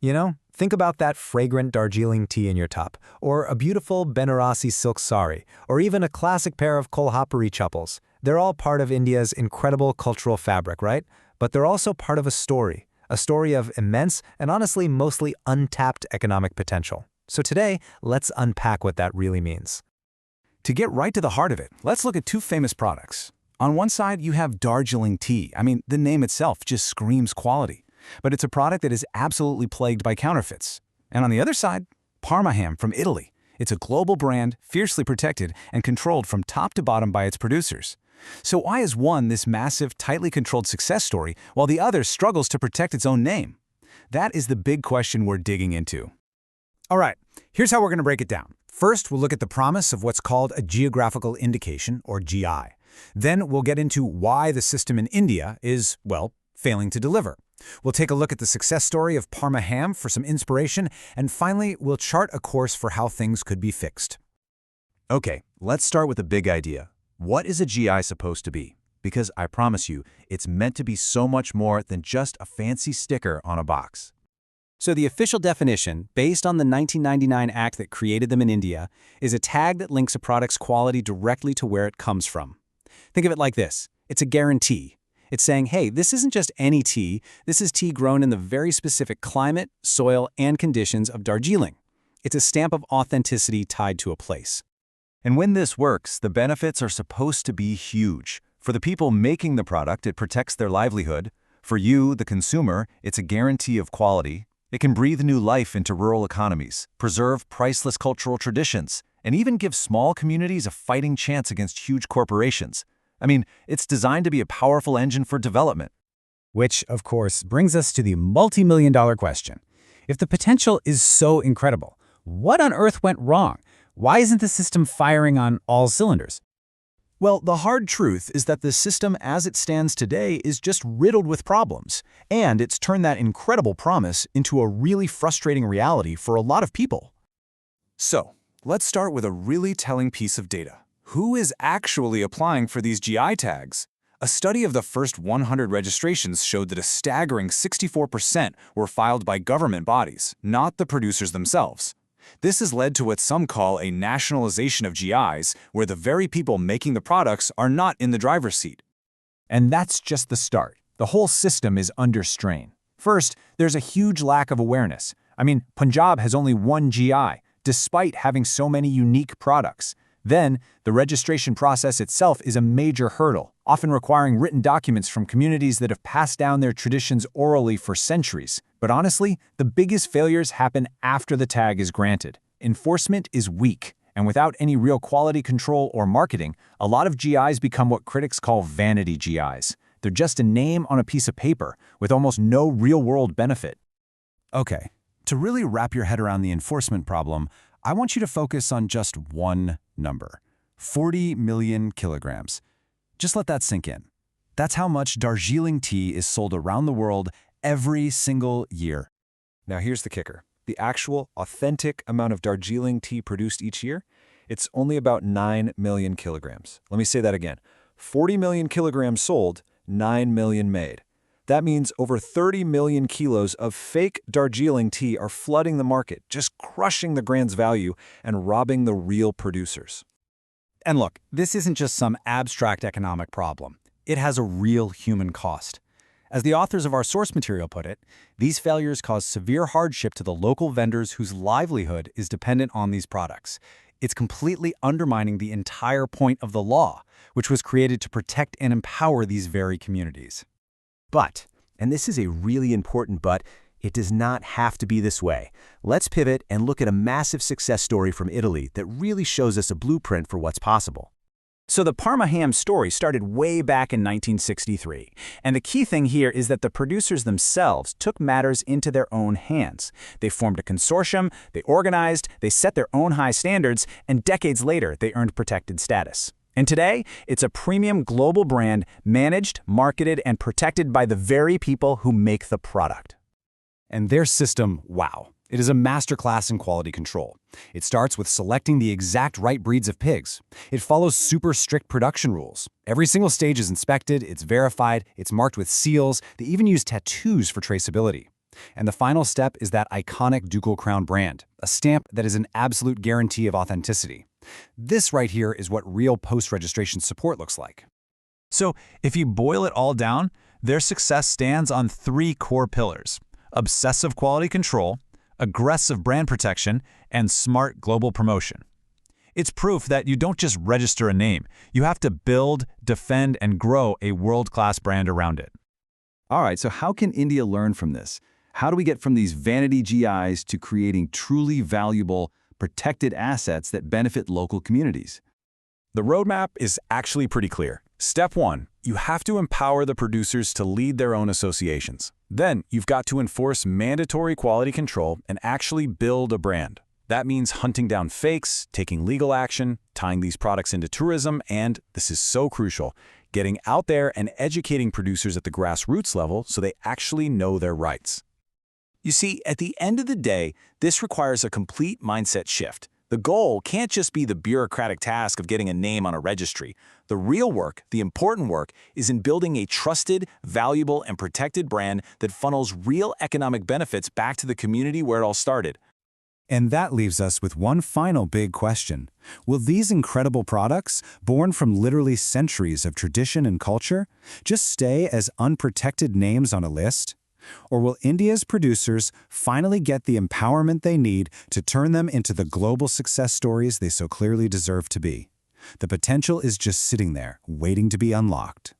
Think about that fragrant Darjeeling tea in your top, or a beautiful Benaressi silk sari, or even a classic pair of Kolhapuri chappals. They're all part of India's incredible cultural fabric, right? But they're also part of a story of immense and honestly mostly untapped economic potential. So today, let's unpack what that really means. To get right to the heart of it, let's look at two famous products. On one side, you have Darjeeling tea. The name itself just screams quality. But it's a product that is absolutely plagued by counterfeits. And on the other side, Parma ham from Italy. It's a global brand, fiercely protected and controlled from top to bottom by its producers. So why is one this massive, tightly controlled success story, while the other struggles to protect its own name? That is the big question we're digging into. All right, here's how we're going to break it down. First, we'll look at the promise of what's called a geographical indication, or GI. Then we'll get into why the system in India is, failing to deliver. We'll take a look at the success story of Parma ham for some inspiration, and finally, we'll chart a course for how things could be fixed. Okay, let's start with a big idea. What is a GI supposed to be? Because I promise you, it's meant to be so much more than just a fancy sticker on a box. So the official definition, based on the 1999 Act that created them in India, is a tag that links a product's quality directly to where it comes from. Think of it like this. It's a guarantee. It's saying, hey, this isn't just any tea. This is tea grown in the very specific climate, soil, and conditions of Darjeeling. It's a stamp of authenticity tied to a place. And when this works, the benefits are supposed to be huge. For the people making the product, it protects their livelihood. For you, the consumer, it's a guarantee of quality. It can breathe new life into rural economies, preserve priceless cultural traditions, and even give small communities a fighting chance against huge corporations. It's designed to be a powerful engine for development. Which, of course, brings us to the multi-million-dollar question. If the potential is so incredible, what on earth went wrong? Why isn't the system firing on all cylinders? Well, the hard truth is that the system as it stands today is just riddled with problems, and it's turned that incredible promise into a really frustrating reality for a lot of people. So, let's start with a really telling piece of data. Who is actually applying for these GI tags? A study of the first 100 registrations showed that a staggering 64% were filed by government bodies, not the producers themselves. This has led to what some call a nationalization of GIs, where the very people making the products are not in the driver's seat. And that's just the start. The whole system is under strain. First, there's a huge lack of awareness. Punjab has only one GI, despite having so many unique products. Then, the registration process itself is a major hurdle, often requiring written documents from communities that have passed down their traditions orally for centuries. But honestly, the biggest failures happen after the tag is granted. Enforcement is weak, and without any real quality control or marketing, a lot of GIs become what critics call vanity GIs. They're just a name on a piece of paper, with almost no real-world benefit. Okay, to really wrap your head around the enforcement problem, I want you to focus on just one number: 40 million kilograms. Just let that sink in. That's how much Darjeeling tea is sold around the world every single year. Now here's the kicker. The actual, authentic amount of Darjeeling tea produced each year, it's only about 9 million kilograms. Let me say that again. 40 million kilograms sold, 9 million made. That means over 30 million kilos of fake Darjeeling tea are flooding the market, just crushing the brand's value and robbing the real producers. And look, this isn't just some abstract economic problem. It has a real human cost. As the authors of our source material put it, these failures cause severe hardship to the local vendors whose livelihood is dependent on these products. It's completely undermining the entire point of the law, which was created to protect and empower these very communities. But, and this is a really important but, it does not have to be this way. Let's pivot and look at a massive success story from Italy that really shows us a blueprint for what's possible. So the Parma ham story started way back in 1963, and the key thing here is that the producers themselves took matters into their own hands. They formed a consortium, they organized, they set their own high standards, and decades later they earned protected status. And today, it's a premium global brand managed, marketed, and protected by the very people who make the product. And their system, wow. It is a masterclass in quality control. It starts with selecting the exact right breeds of pigs. It follows super strict production rules. Every single stage is inspected, it's verified, it's marked with seals. They even use tattoos for traceability. And the final step is that iconic Ducal Crown brand, a stamp that is an absolute guarantee of authenticity. This right here is what real post-registration support looks like. So, if you boil it all down, their success stands on three core pillars: obsessive quality control, aggressive brand protection, and smart global promotion. It's proof that you don't just register a name, you have to build, defend, and grow a world-class brand around it. All right, so how can India learn from this? How do we get from these vanity GIs to creating truly valuable, protected assets that benefit local communities? The roadmap is actually pretty clear. Step 1, you have to empower the producers to lead their own associations. Then, you've got to enforce mandatory quality control and actually build a brand. That means hunting down fakes, taking legal action, tying these products into tourism, and, this is so crucial, getting out there and educating producers at the grassroots level so they actually know their rights. You see, at the end of the day, this requires a complete mindset shift. The goal can't just be the bureaucratic task of getting a name on a registry. The real work, the important work, is in building a trusted, valuable, and protected brand that funnels real economic benefits back to the community where it all started. And that leaves us with one final big question. Will these incredible products, born from literally centuries of tradition and culture, just stay as unprotected names on a list? Or will India's producers finally get the empowerment they need to turn them into the global success stories they so clearly deserve to be? The potential is just sitting there, waiting to be unlocked.